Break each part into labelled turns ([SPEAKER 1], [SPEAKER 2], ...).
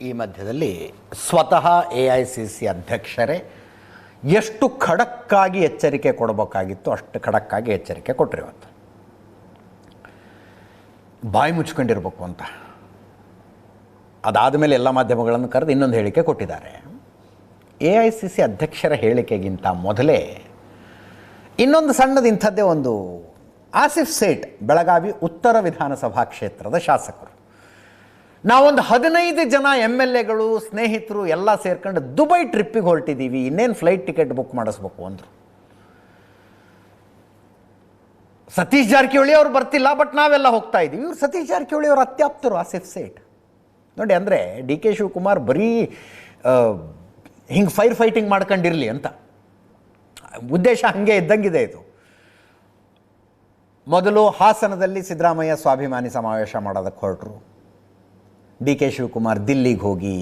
[SPEAKER 1] ಈ ಮಧ್ಯದಲ್ಲಿ ಸ್ವತಃ AICC ಅಧ್ಯಕ್ಷರೇ ಎಷ್ಟು ಖಡಕ್ಕಾಗಿ ಎಚ್ಚರಿಕೆ ಕೊಡಬೇಕಾಗಿತ್ತು ಅಷ್ಟು ಖಡಕ್ಕಾಗಿ ಎಚ್ಚರಿಕೆ ಕೊಟ್ಟರು. ಇವತ್ತು ಬಾಯಿ ಮುಚ್ಕೊಂಡಿರ್ಬೇಕು ಅಂತ ಅದಾದ ಮೇಲೆ ಎಲ್ಲ ಮಾಧ್ಯಮಗಳನ್ನು ಕರೆದು ಇನ್ನೊಂದು ಹೇಳಿಕೆ ಕೊಟ್ಟಿದ್ದಾರೆ. AICC ಅಧ್ಯಕ್ಷರ ಹೇಳಿಕೆಗಿಂತ ಮೊದಲೇ ಇನ್ನೊಂದು ಸಣ್ಣದು ಇಂಥದ್ದೇ ಒಂದು ಆಸಿಫ್ ಸೇಠ್ ಬೆಳಗಾವಿ ಉತ್ತರ ವಿಧಾನಸಭಾ ಕ್ಷೇತ್ರದ ಶಾಸಕರು, ನಾವೊಂದು 15 ಜನ MLAಗಳು ಸ್ನೇಹಿತರು ಎಲ್ಲ ಸೇರ್ಕೊಂಡು ದುಬೈ ಟ್ರಿಪ್ಪಿಗೆ ಹೊರಟಿದ್ದೀವಿ, ಇನ್ನೇನು ಫ್ಲೈಟ್ ಟಿಕೆಟ್ ಬುಕ್ ಮಾಡಿಸ್ಬೇಕು ಅಂದರು. ಸತೀಶ್ ಜಾರಕಿಹೊಳಿ ಅವರು ಬರ್ತಿಲ್ಲ, ಬಟ್ ನಾವೆಲ್ಲ ಹೋಗ್ತಾ ಇದ್ದೀವಿ. ಇವರು ಸತೀಶ್ ಜಾರಕಿಹೊಳಿ ಅವರು ಅತ್ಯಾಪ್ತರು ಆಸಿಫ್ ಸೇಠ್ ನೋಡಿ. ಅಂದರೆ DK ಶಿವಕುಮಾರ್ ಬರೀ ಹಿಂಗೆ ಫೈಟಿಂಗ್ ಮಾಡ್ಕೊಂಡಿರಲಿ ಅಂತ ಉದ್ದೇಶ ಹಾಗೆ ಇದ್ದಂಗಿದೆ. ಇದು ಮೊದಲು ಹಾಸನದಲ್ಲಿ ಸಿದ್ದರಾಮಯ್ಯ ಸ್ವಾಭಿಮಾನಿ ಸಮಾವೇಶ ಮಾಡೋದಕ್ಕೆ ಹೊರಟರು. DK ಶಿವಕುಮಾರ್ ದಿಲ್ಲಿಗೆ ಹೋಗಿ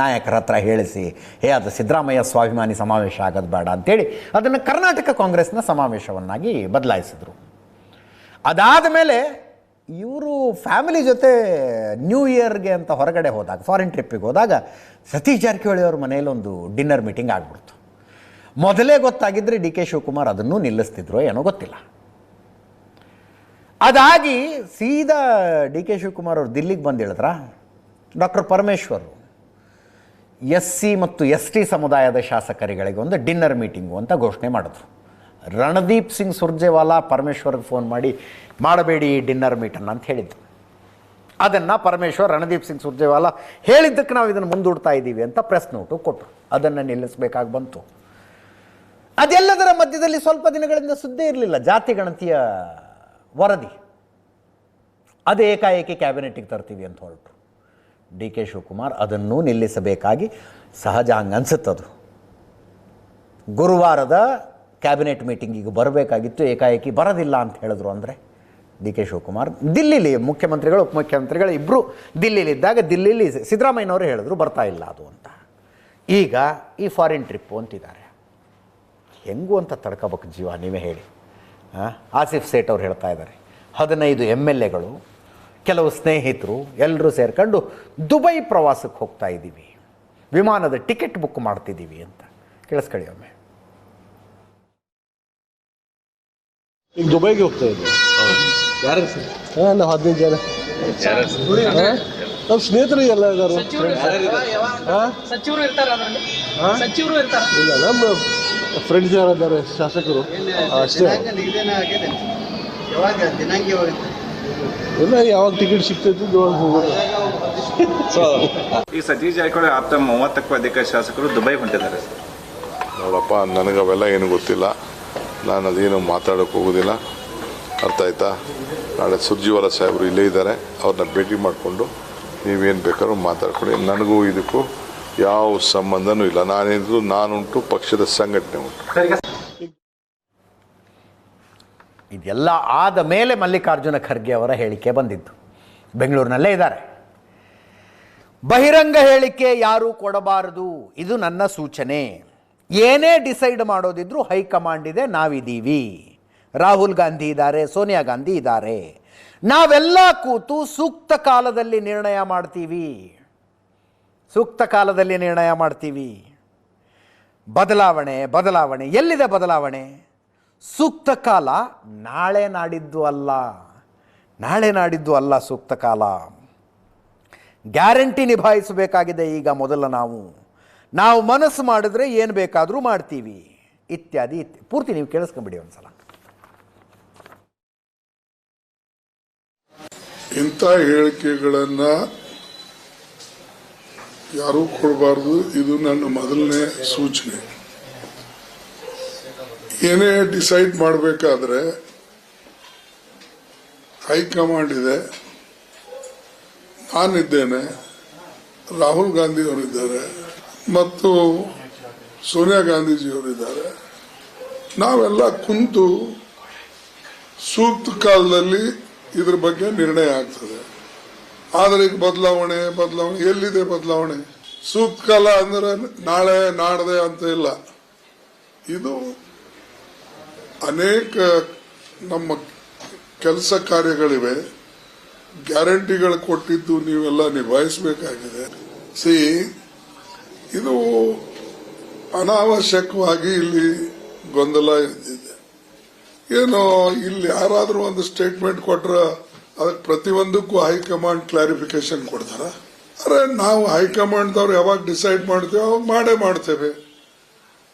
[SPEAKER 1] ನಾಯಕರ ಹತ್ರ ಹೇಳಿಸಿ ಅದು ಸಿದ್ದರಾಮಯ್ಯ ಸ್ವಾಭಿಮಾನಿ ಸಮಾವೇಶ ಆಗೋದು ಬೇಡ ಅಂತೇಳಿ ಅದನ್ನು ಕರ್ನಾಟಕ ಕಾಂಗ್ರೆಸ್ನ ಸಮಾವೇಶವನ್ನಾಗಿ ಬದಲಾಯಿಸಿದರು. ಅದಾದ ಮೇಲೆ ಇವರು ಫ್ಯಾಮಿಲಿ ಜೊತೆ ನ್ಯೂ ಇಯರ್ಗೆ ಅಂತ ಹೊರಗಡೆ ಹೋದಾಗ, ಫಾರಿನ್ ಟ್ರಿಪ್ಪಿಗೆ ಹೋದಾಗ ಸತೀಶ್ ಜಾರಕಿಹೊಳಿ ಅವ್ರ ಮನೆಯಲ್ಲೊಂದು ಡಿನ್ನರ್ ಮೀಟಿಂಗ್ ಆಗಿಬಿಡ್ತು. ಮೊದಲೇ ಗೊತ್ತಾಗಿದ್ದರೆ DK ಶಿವಕುಮಾರ್ ಅದನ್ನೂ ನಿಲ್ಲಿಸ್ತಿದ್ರು ಏನೋ ಗೊತ್ತಿಲ್ಲ. ಅದಾಗಿ ಸೀದಾ DK ಶಿವಕುಮಾರ್ ಅವರು ದಿಲ್ಲಿಗೆ ಬಂದು ಹೇಳಿದ್ರ ಡಾಕ್ಟರ್ ಪರಮೇಶ್ವರ್ SC ಮತ್ತು ST ಸಮುದಾಯದ ಶಾಸಕರುಗಳಿಗೆ ಒಂದು ಡಿನ್ನರ್ ಮೀಟಿಂಗು ಅಂತ ಘೋಷಣೆ ಮಾಡಿದ್ರು. ರಣದೀಪ್ ಸಿಂಗ್ ಸುರ್ಜೇವಾಲಾ ಪರಮೇಶ್ವರ್ಗೆ ಫೋನ್ ಮಾಡಿ ಮಾಡಬೇಡಿ ಡಿನ್ನರ್ ಮೀಟನ್ನು ಅಂತ ಹೇಳಿದ್ರು. ಅದನ್ನು ಪರಮೇಶ್ವರ್ ರಣದೀಪ್ ಸಿಂಗ್ ಸುರ್ಜೇವಾಲಾ ಹೇಳಿದ್ದಕ್ಕೆ ನಾವು ಇದನ್ನು ಮುಂದೂಡ್ತಾ ಇದ್ದೀವಿ ಅಂತ ಪ್ರೆಸ್ ನೋಟು ಕೊಟ್ಟರು. ಅದನ್ನು ನಿಲ್ಲಿಸಬೇಕಾಗಿ ಬಂತು. ಅದೆಲ್ಲದರ ಮಧ್ಯದಲ್ಲಿ ಸ್ವಲ್ಪ ದಿನಗಳಿಂದ ಸುದ್ದಿ ಇರಲಿಲ್ಲ ಜಾತಿ ಗಣತಿಯ ವರದಿ. ಅದು ಏಕಾಏಕಿ ಕ್ಯಾಬಿನೆಟ್ಟಿಗೆ ತರ್ತೀವಿ ಅಂತ ಹೊರಟರು. DK ಶಿವಕುಮಾರ್ ಅದನ್ನೂ ನಿಲ್ಲಿಸಬೇಕಾಗಿ ಸಹಜ ಹಂಗೆ ಅನಿಸುತ್ತದು. ಗುರುವಾರದ ಕ್ಯಾಬಿನೆಟ್ ಮೀಟಿಂಗಿಗೆ ಬರಬೇಕಾಗಿತ್ತು, ಏಕಾಏಕಿ ಬರೋದಿಲ್ಲ ಅಂತ ಹೇಳಿದ್ರು. ಅಂದರೆ DK ಶಿವಕುಮಾರ್ ದಿಲ್ಲಿಲಿ ಮುಖ್ಯಮಂತ್ರಿಗಳು ಉಪಮುಖ್ಯಮಂತ್ರಿಗಳು ಇಬ್ಬರು ದಿಲ್ಲಿಲಿದ್ದಾಗ ದಿಲ್ಲಿಲಿ ಸಿದ್ದರಾಮಯ್ಯನವರು ಹೇಳಿದ್ರು ಬರ್ತಾ ಇಲ್ಲ ಅದು ಅಂತ. ಈಗ ಈ ಫಾರಿನ್ ಟ್ರಿಪ್ಪು ಅಂತಿದ್ದಾರೆ. ಹೆಂಗೂ ಅಂತ ತಡ್ಕೋಬೇಕು ಜೀವ, ನೀವೇ ಹೇಳಿ. ಆಸಿಫ್ ಸೇಠ್ ಅವ್ರು ಹೇಳ್ತಾ ಇದ್ದಾರೆ 15 MLAಗಳು ಕೆಲವು ಸ್ನೇಹಿತರು ಎಲ್ಲರೂ ಸೇರ್ಕೊಂಡು ದುಬೈ ಪ್ರವಾಸಕ್ಕೆ ಹೋಗ್ತಾ ಇದ್ದೀವಿ, ವಿಮಾನದ ಟಿಕೆಟ್ ಬುಕ್ ಮಾಡ್ತಿದ್ದೀವಿ ಅಂತ. ಕೇಳಿಸ್ಕೊಳ್ಳಿ ಒಮ್ಮೆ.
[SPEAKER 2] ಈಗ ದುಬೈಗೆ ಹೋಗ್ತಾ ಇದ್ದೀವಿ. ಯಾರು ಸರ್? ನಾವು 15 ಜನ ನಮ್ಮ ಸ್ನೇಹಿತರು ಎಲ್ಲ ಇದ್ದಾರೆ. ಇಲ್ಲ ನಮ್ಮ ಫ್ರೆಂಡ್ಸ್ ಯಾರಿದ್ದಾರೆ ಶಾಸಕರು ಅಷ್ಟೇ. ಇಲ್ಲ ಯಾವಾಗ ಟಿಕೆಟ್ ಸಿಗ್ತೈತಿ ಹೋಗೋದು.
[SPEAKER 3] ಈ ಸತೀಶ್ ಜಾರಕಿಹೊಳಿ ಆಪ್ತ 30ಕ್ಕೂ ಅಧಿಕ ಶಾಸಕರು ದುಬೈ ಹೊಂಟಿದ್ದಾರೆ.
[SPEAKER 4] ನೋಡಪ್ಪ, ನನಗೆ ಅವೆಲ್ಲ ಏನು ಗೊತ್ತಿಲ್ಲ, ನಾನು ಅದೇನು ಮಾತಾಡೋಕೆ ಹೋಗೋದಿಲ್ಲ, ಅರ್ಥ ಆಯ್ತಾ? ನಾಳೆ ಸುರ್ಜೇವಾಲಾ ಸಾಹೇಬರು ಇಲ್ಲೇ ಇದ್ದಾರೆ, ಅವ್ರನ್ನ ಭೇಟಿ ಮಾಡಿಕೊಂಡು ನೀವೇನು ಬೇಕಾದ್ರೂ ಮಾತಾಡ್ಕೊಳ್ಳಿ. ನನಗೂ ಇದಕ್ಕೂ ಯಾವ ಸಂಬಂಧನೂ ಇಲ್ಲ. ನಾನೇನಿದ್ರು ನಾನುಂಟು, ಪಕ್ಷದ ಸಂಘಟನೆ ಉಂಟು.
[SPEAKER 1] ಇದೆಲ್ಲ ಆದ ಮೇಲೆ ಮಲ್ಲಿಕಾರ್ಜುನ ಖರ್ಗೆ ಅವರ ಹೇಳಿಕೆ ಬಂದಿದ್ದು. ಬೆಂಗಳೂರಿನಲ್ಲೇ ಇದ್ದಾರೆ. ಬಹಿರಂಗ ಹೇಳಿಕೆ ಯಾರೂ ಕೊಡಬಾರದು, ಇದು ನನ್ನ ಸೂಚನೆ. ಏನೇ ಡಿಸೈಡ್ ಮಾಡೋದಿದ್ರು ಹೈಕಮಾಂಡ್ ಇದೆ, ನಾವಿದ್ದೀವಿ. ರಾಹುಲ್ ಗಾಂಧಿ ಇದ್ದಾರೆ, ಸೋನಿಯಾ ಗಾಂಧಿ ಇದ್ದಾರೆ. ನಾವೆಲ್ಲ ಕೂತು ಸೂಕ್ತ ಕಾಲದಲ್ಲಿ ನಿರ್ಣಯ ಮಾಡ್ತೀವಿ. ಸೂಕ್ತ ಕಾಲದಲ್ಲಿ ನಿರ್ಣಯ ಮಾಡ್ತೀವಿ. ಬದಲಾವಣೆ ಎಲ್ಲಿದೆ ಬದಲಾವಣೆ? ಸೂಕ್ತ ಕಾಲ ನಾಳೆ ನಾಡಿದ್ದು ಅಲ್ಲ ಸೂಕ್ತ ಕಾಲ. ಗ್ಯಾರಂಟಿ ನಿಭಾಯಿಸಬೇಕಾಗಿದೆ ಈಗ ಮೊದಲ ನಾವು ಮನಸ್ಸು ಮಾಡಿದ್ರೆ ಏನು ಬೇಕಾದರೂ ಮಾಡ್ತೀವಿ ಇತ್ಯಾದಿ. ಪೂರ್ತಿ ನೀವು ಕೇಳಿಸ್ಕೊಂಬಿಡಿ ಒಂದ್ಸಲ.
[SPEAKER 5] ಇಂಥ ಹೇಳಿಕೆಗಳನ್ನು ಯಾರೂ ಕೊಡಬಾರ್ದು. ಇದು ನನ್ನ ಮೊದಲನೇ ಸೂಚನೆ. ಏನೇ ಡಿಸೈಡ್ ಮಾಡಬೇಕಾದ್ರೆ ಹೈಕಮಾಂಡ್ ಇದೆ, ನಾನಿದ್ದೇನೆ, ರಾಹುಲ್ ಗಾಂಧಿ ಅವರಿದ್ದಾರೆ ಮತ್ತು ಸೋನಿಯಾ ಗಾಂಧೀಜಿಯವರಿದ್ದಾರೆ. ನಾವೆಲ್ಲ ಕುಂತು ಸೂಕ್ತ ಕಾಲದಲ್ಲಿ ಇದ್ರ ಬಗ್ಗೆ ನಿರ್ಣಯ ಆಗ್ತದೆ. ಆದರೆ ಈಗ ಬದಲಾವಣೆ ಎಲ್ಲಿದೆ ಬದಲಾವಣೆ? ಸೂಕ್ತ ಕಾಲ ಅಂದ್ರೆ ನಾಳೆ ನಾಡದೆ ಅಂತ ಇಲ್ಲ. ಇದು ಅನೇಕ ನಮ್ಮ ಕೆಲಸ ಕಾರ್ಯಗಳಿವೆ, ಗ್ಯಾರಂಟಿಗಳು ಕೊಟ್ಟಿದ್ದು ನೀವೆಲ್ಲ ನಿಭಾಯಿಸಬೇಕಾಗಿದೆ. ಸಿ ಇದು ಅನಾವಶ್ಯಕವಾಗಿ ಇಲ್ಲಿ ಗೊಂದಲ ಇದ್ದಿದೆ. ಏನೋ ಇಲ್ಲಿ ಯಾರಾದ್ರೂ ಒಂದು ಸ್ಟೇಟ್ಮೆಂಟ್ ಕೊಟ್ರ ಅದಕ್ಕೆ ಪ್ರತಿಯೊಂದಕ್ಕೂ ಹೈಕಮಾಂಡ್ ಕ್ಲಾರಿಫಿಕೇಶನ್ ಕೊಡ್ತಾರ. ಅರೆ ನಾವು ಹೈಕಮಾಂಡ್ದವ್ರು ಯಾವಾಗ ಡಿಸೈಡ್ ಮಾಡ್ತೇವೆ ಅವಾಗ ಮಾಡೇ ಮಾಡ್ತೇವೆ,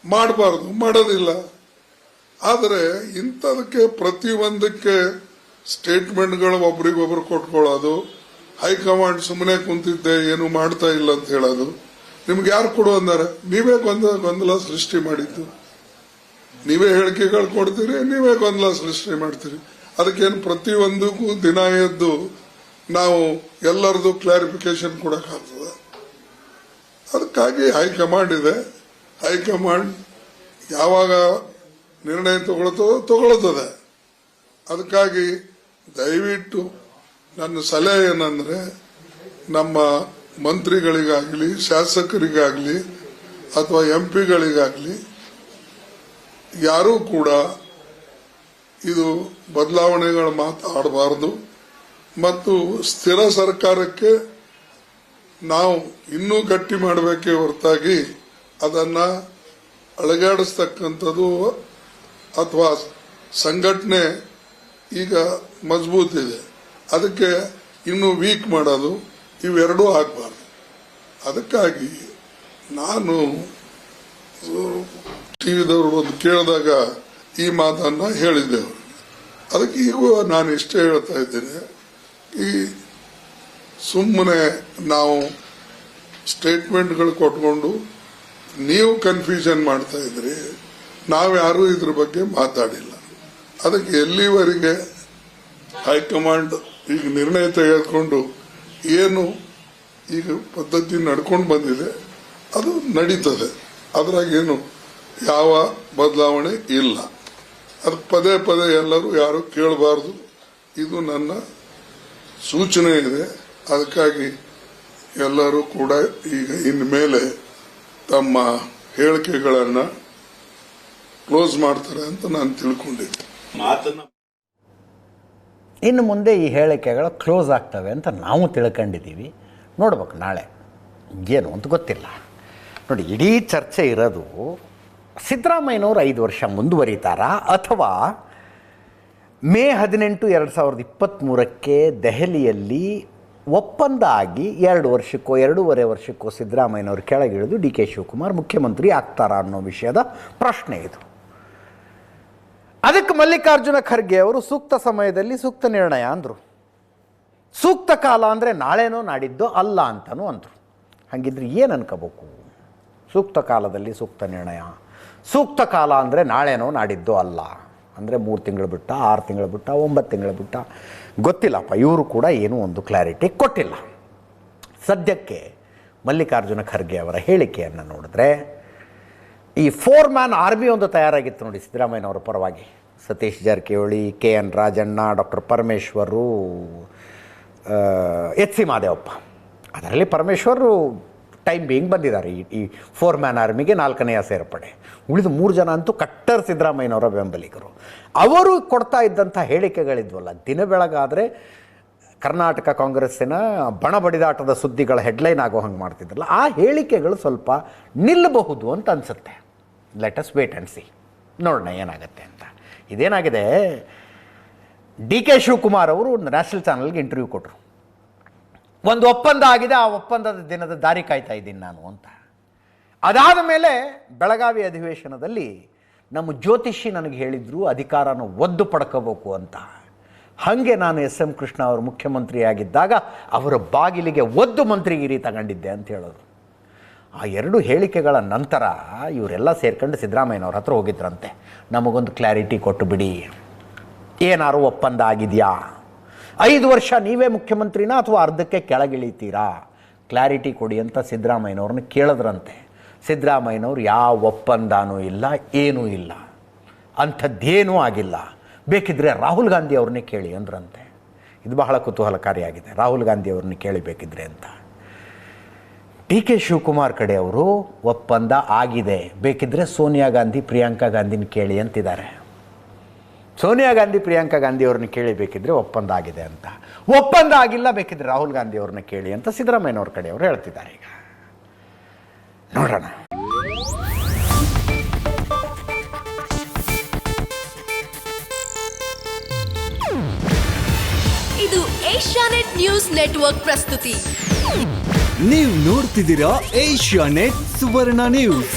[SPEAKER 5] ಮಾಡಬಾರ್ದು ಮಾಡೋದಿಲ್ಲ. ಆದರೆ ಇಂಥದಕ್ಕೆ ಪ್ರತಿಯೊಂದಕ್ಕೆ ಸ್ಟೇಟ್ಮೆಂಟ್ಗಳು ಒಬ್ರಿಗೊಬ್ರು ಕೊಟ್ಕೊಳ್ಳೋದು, ಹೈಕಮಾಂಡ್ ಸುಮ್ಮನೆ ಕುಂತಿದ್ದೆ ಏನು ಮಾಡ್ತಾ ಇಲ್ಲ ಅಂತ ಹೇಳೋದು, ನಿಮ್ಗೆ ಯಾರು ಕೊಡು ಅಂದಾರೆ? ನೀವೇ ಗೊಂದಲ ಸೃಷ್ಟಿ ಮಾಡಿದ್ದು, ನೀವೇ ಹೇಳಿಕೆಗಳು ಕೊಡ್ತೀರಿ, ನೀವೇ ಗೊಂದಲ ಸೃಷ್ಟಿ ಮಾಡ್ತೀರಿ. ಅದಕ್ಕೇನು ಪ್ರತಿಯೊಂದಕ್ಕೂ ದಿನ ಎದ್ದು ನಾವು ಎಲ್ಲರದು ಕ್ಲಾರಿಫಿಕೇಶನ್ ಕೊಡಕ್ಕಾಗ್ತದ? ಅದಕ್ಕಾಗಿ ಹೈಕಮಾಂಡ್ ಇದೆ. ಹೈಕಮಾಂಡ್ ಯಾವಾಗ ನಿರ್ಣಯ ತಗೊಳ್ತದೆ. ಅದಕ್ಕಾಗಿ ದಯವಿಟ್ಟು ನನ್ನ ಸಲಹೆ ಏನಂದ್ರೆ, ನಮ್ಮ ಮಂತ್ರಿಗಳಿಗಾಗಲಿ ಶಾಸಕರಿಗಾಗಲಿ ಅಥವಾ ಎಂಪಿಗಳಿಗಾಗಲಿ ಯಾರೂ ಕೂಡ ಇದು ಬದಲಾವಣೆಗಳು ಮಾತಾಡಬಾರದು. ಮತ್ತು ಸ್ಥಿರ ಸರ್ಕಾರಕ್ಕೆ ನಾವು ಇನ್ನೂ ಗಟ್ಟಿ ಮಾಡಬೇಕೇ ಹೊರತಾಗಿ ಅದನ್ನ ಅಳಗಾಡಿಸ್ತಕ್ಕಂಥದ್ದು ಅಥವಾ ಸಂಘಟನೆ ಈಗ ಮಜಬೂತ್ ಇದೆ, ಅದಕ್ಕೆ ಇನ್ನೂ ವೀಕ್ ಮಾಡೋದು ಇವೆರಡೂ ಆಗಬಾರ್ದು. ಅದಕ್ಕಾಗಿ ನಾನು ಟಿವಿದವರು ಒಂದು ಕೇಳಿದಾಗ ಈ ಮಾತನ್ನ ಹೇಳಿದ್ದೆ. ಅದಕ್ಕೆ ಈಗ ನಾನು ಇಷ್ಟೇ ಹೇಳ್ತಾ ಇದ್ದೇನೆ, ಈ ಸುಮ್ಮನೆ ನಾವು ಸ್ಟೇಟ್ಮೆಂಟ್ಗಳು ಕೊಟ್ಕೊಂಡು ನೀವು ಕನ್ಫ್ಯೂಷನ್ ಮಾಡ್ತಾ ಇದ್ರಿ, ನಾವ್ಯಾರೂ ಇದ್ರ ಬಗ್ಗೆ ಮಾತಾಡಿಲ್ಲ. ಅದಕ್ಕೆ ಎಲ್ಲಿವರೆಗೆ ಹೈಕಮಾಂಡ್ ಈಗ ನಿರ್ಣಯ ತೆಗೆದುಕೊಂಡು ಏನು ಈಗ ಪದ್ಧತಿ ನಡ್ಕೊಂಡು ಬಂದಿದೆ ಅದು ನಡೀತದೆ, ಅದ್ರಾಗೇನು ಯಾವ ಬದಲಾವಣೆ ಇಲ್ಲ. ಅದಕ್ಕೆ ಪದೇ ಪದೇ ಎಲ್ಲರೂ ಯಾರು ಕೇಳಬಾರ್ದು, ಇದು ನನ್ನ ಸೂಚನೆ ಇದೆ. ಅದಕ್ಕಾಗಿ ಎಲ್ಲರೂ ಕೂಡ ಈಗ ಇನ್ಮೇಲೆ ತಮ್ಮ ಹೇಳಿಕೆಗಳನ್ನು ಕ್ಲೋಸ್ ಮಾಡ್ತಾರೆ ಅಂತ ನಾನು ತಿಳ್ಕೊಂಡಿದ್ದೆ.
[SPEAKER 1] ಇನ್ನು ಮುಂದೆ ಈ ಹೇಳಿಕೆಗಳು ಕ್ಲೋಸ್ ಆಗ್ತವೆ ಅಂತ ನಾವು ತಿಳ್ಕೊಂಡಿದ್ದೀವಿ. ನೋಡ್ಬೇಕು ನಾಳೆ ಏನು ಅಂತ ಗೊತ್ತಿಲ್ಲ. ನೋಡಿ, ಇಡೀ ಚರ್ಚೆ ಇರೋದು ಸಿದ್ದರಾಮಯ್ಯನವರು 5 ವರ್ಷ ಮುಂದುವರಿತಾರಾ ಅಥವಾ ಮೇ 18, 2023ಕ್ಕೆ ದೆಹಲಿಯಲ್ಲಿ ಒಪ್ಪಂದ ಆಗಿ 2 ವರ್ಷಕ್ಕೋ 2.5 ವರ್ಷಕ್ಕೋ ಸಿದ್ದರಾಮಯ್ಯನವರು ಕೆಳಗಿಳಿದು ಡಿ ಕೆ ಶಿವಕುಮಾರ್ ಮುಖ್ಯಮಂತ್ರಿ ಆಗ್ತಾರಾ ಅನ್ನೋ ವಿಷಯದ ಪ್ರಶ್ನೆ ಇದು. ಅದಕ್ಕೆ ಮಲ್ಲಿಕಾರ್ಜುನ ಖರ್ಗೆ ಅವರು ಸೂಕ್ತ ಸಮಯದಲ್ಲಿ ಸೂಕ್ತ ನಿರ್ಣಯ ಅಂದರು. ಸೂಕ್ತ ಕಾಲ ಅಂದರೆ ನಾಳೆನೋ ನಾಡಿದ್ದೋ ಅಲ್ಲ ಅಂತನೂ ಅಂದರು. ಹಾಗಿದ್ರೆ ಏನು ಅನ್ಕೋಬೇಕು? ಸೂಕ್ತ ಕಾಲದಲ್ಲಿ ಸೂಕ್ತ ನಿರ್ಣಯ, ಸೂಕ್ತ ಕಾಲ ಅಂದರೆ ನಾಳೆನೋ ನಾಡಿದ್ದೋ ಅಲ್ಲ ಅಂದರೆ 3 ತಿಂಗಳು ಬಿಟ್ಟ, 6 ತಿಂಗಳು ಬಿಟ್ಟ, 9 ತಿಂಗಳು ಬಿಟ್ಟ, ಗೊತ್ತಿಲ್ಲಪ್ಪ. ಇವರು ಕೂಡ ಏನೂ ಒಂದು ಕ್ಲಾರಿಟಿ ಕೊಟ್ಟಿಲ್ಲ. ಸದ್ಯಕ್ಕೆ ಮಲ್ಲಿಕಾರ್ಜುನ ಖರ್ಗೆ ಅವರ ಹೇಳಿಕೆಯನ್ನು ನೋಡಿದ್ರೆ ಈ 4 ಮ್ಯಾನ್ ಆರ್ಮಿ ಒಂದು ತಯಾರಾಗಿತ್ತು ನೋಡಿ ಸಿದ್ದರಾಮಯ್ಯನವರ ಪರವಾಗಿ. Satish Jarkiholi, KN Rajanna, doctor Parameshwara, H C Mahadevappa. ಅದರಲ್ಲಿ ಪರಮೇಶ್ವರು ಟೈಮ್ ಬೀಯಿಂಗ್ ಬಂದಿದ್ದಾರೆ ಈ 4 ಮ್ಯಾನ್ ಆರ್ಮಿಗೆ 4ನೇ ಸೇರ್ಪಡೆ. ಉಳಿದು 3 ಜನ ಅಂತೂ ಕಟ್ಟರ್ ಸಿದ್ದರಾಮಯ್ಯನವರ ಬೆಂಬಲಿಗರು. ಅವರು ಕೊಡ್ತಾ ಇದ್ದಂಥ ಹೇಳಿಕೆಗಳಿದ್ವಲ್ಲ, ದಿನ ಬೆಳಗಾದರೆ ಕರ್ನಾಟಕ ಕಾಂಗ್ರೆಸ್ಸಿನ ಬಣ ಬಡಿದಾಟದ ಸುದ್ದಿಗಳ ಹೆಡ್ಲೈನ್ ಆಗೋ ಹಂಗೆ ಮಾಡ್ತಿದ್ರಲ್ಲ, ಆ ಹೇಳಿಕೆಗಳು ಸ್ವಲ್ಪ ನಿಲ್ಲಬಹುದು ಅಂತ ಅನಿಸುತ್ತೆ. Let us wait and see, ನೋಡೋಣ ಏನಾಗುತ್ತೆ ಅಂತ. ಇದೇನಾಗಿದೆ, ಡಿ ಕೆ ಶಿವಕುಮಾರ್ ಅವರು ಒಂದು ನ್ಯಾಷನಲ್ ಚಾನಲ್ಗೆ ಇಂಟರ್ವ್ಯೂ ಕೊಟ್ಟರು. ಒಂದು ಒಪ್ಪಂದ ಆಗಿದೆ, ಆ ಒಪ್ಪಂದದ ದಿನದ ದಾರಿ ಕಾಯ್ತಾ ಇದ್ದೀನಿ ನಾನು ಅಂತ. ಅದಾದ ಮೇಲೆ ಬೆಳಗಾವಿ ಅಧಿವೇಶನದಲ್ಲಿ ನಮ್ಮ ಜ್ಯೋತಿಷಿ ನನಗೆ ಹೇಳಿದ್ರು ಅಧಿಕಾರನ ಒದ್ದು ಪಡ್ಕೋಬೇಕು ಅಂತ. ಹಾಗೆ ನಾನು SM ಕೃಷ್ಣ ಅವರು ಮುಖ್ಯಮಂತ್ರಿಯಾಗಿದ್ದಾಗ ಅವರ ಬಾಗಿಲಿಗೆ ಒದ್ದು ಮಂತ್ರಿಗಿರಿ ತಗೊಂಡಿದ್ದೆ ಅಂತ ಹೇಳೋದು. ಆ 2 ಹೇಳಿಕೆಗಳ ನಂತರ ಇವರೆಲ್ಲ ಸೇರ್ಕೊಂಡು ಸಿದ್ದರಾಮಯ್ಯನವ್ರ ಹತ್ರ ಹೋಗಿದ್ರಂತೆ. ನಮಗೊಂದು ಕ್ಲಾರಿಟಿ ಕೊಟ್ಟು ಬಿಡಿ, ಏನಾರು ಒಪ್ಪಂದ ಆಗಿದೆಯಾ, 5 ವರ್ಷ ನೀವೇ ಮುಖ್ಯಮಂತ್ರಿನ ಅಥವಾ ಅರ್ಧಕ್ಕೆ ಕೆಳಗಿಳಿತೀರಾ, ಕ್ಲಾರಿಟಿ ಕೊಡಿ ಅಂತ ಸಿದ್ದರಾಮಯ್ಯನವ್ರನ್ನ ಕೇಳಿದ್ರಂತೆ. ಸಿದ್ದರಾಮಯ್ಯನವ್ರು ಯಾವ ಒಪ್ಪಂದನೂ ಇಲ್ಲ, ಏನೂ ಇಲ್ಲ, ಅಂಥದ್ದೇನೂ ಆಗಿಲ್ಲ, ಬೇಕಿದ್ರೆ ರಾಹುಲ್ ಗಾಂಧಿ ಅವ್ರನ್ನೇ ಕೇಳಿ ಅಂದ್ರಂತೆ. ಇದು ಬಹಳ ಕುತೂಹಲಕಾರಿಯಾಗಿದೆ, ರಾಹುಲ್ ಗಾಂಧಿ ಅವ್ರನ್ನ ಕೇಳಿ ಬೇಕಿದ್ರೆ ಅಂತ. ಡಿ ಕೆ ಶಿವಕುಮಾರ್ ಕಡೆಯವರು ಒಪ್ಪಂದ ಆಗಿದೆ, ಬೇಕಿದ್ರೆ ಸೋನಿಯಾ ಗಾಂಧಿ ಪ್ರಿಯಾಂಕಾ ಗಾಂಧಿನ ಕೇಳಿ ಅಂತಿದ್ದಾರೆ. ಸೋನಿಯಾ ಗಾಂಧಿ ಪ್ರಿಯಾಂಕಾ ಗಾಂಧಿ ಅವ್ರನ್ನ ಕೇಳಿ ಬೇಕಿದ್ರೆ ಒಪ್ಪಂದ ಆಗಿದೆ ಅಂತ. ಒಪ್ಪಂದ ಆಗಿಲ್ಲ, ಬೇಕಿದ್ರೆ ರಾಹುಲ್ ಗಾಂಧಿ ಅವ್ರನ್ನ ಕೇಳಿ ಅಂತ ಸಿದ್ದರಾಮಯ್ಯನವ್ರ ಕಡೆಯವರು ಹೇಳ್ತಿದ್ದಾರೆ. ಈಗ ನೋಡೋಣ.
[SPEAKER 6] ಇದು ಏಷ್ಯಾನೆಟ್ ನ್ಯೂಸ್ ನೆಟ್ವರ್ಕ್ ಪ್ರಸ್ತುತಿ.
[SPEAKER 7] ನೀವು ನೋಡ್ತಿದ್ದೀರಾ ಏಷ್ಯಾನೆಟ್ ಸುವರ್ಣ ನ್ಯೂಸ್.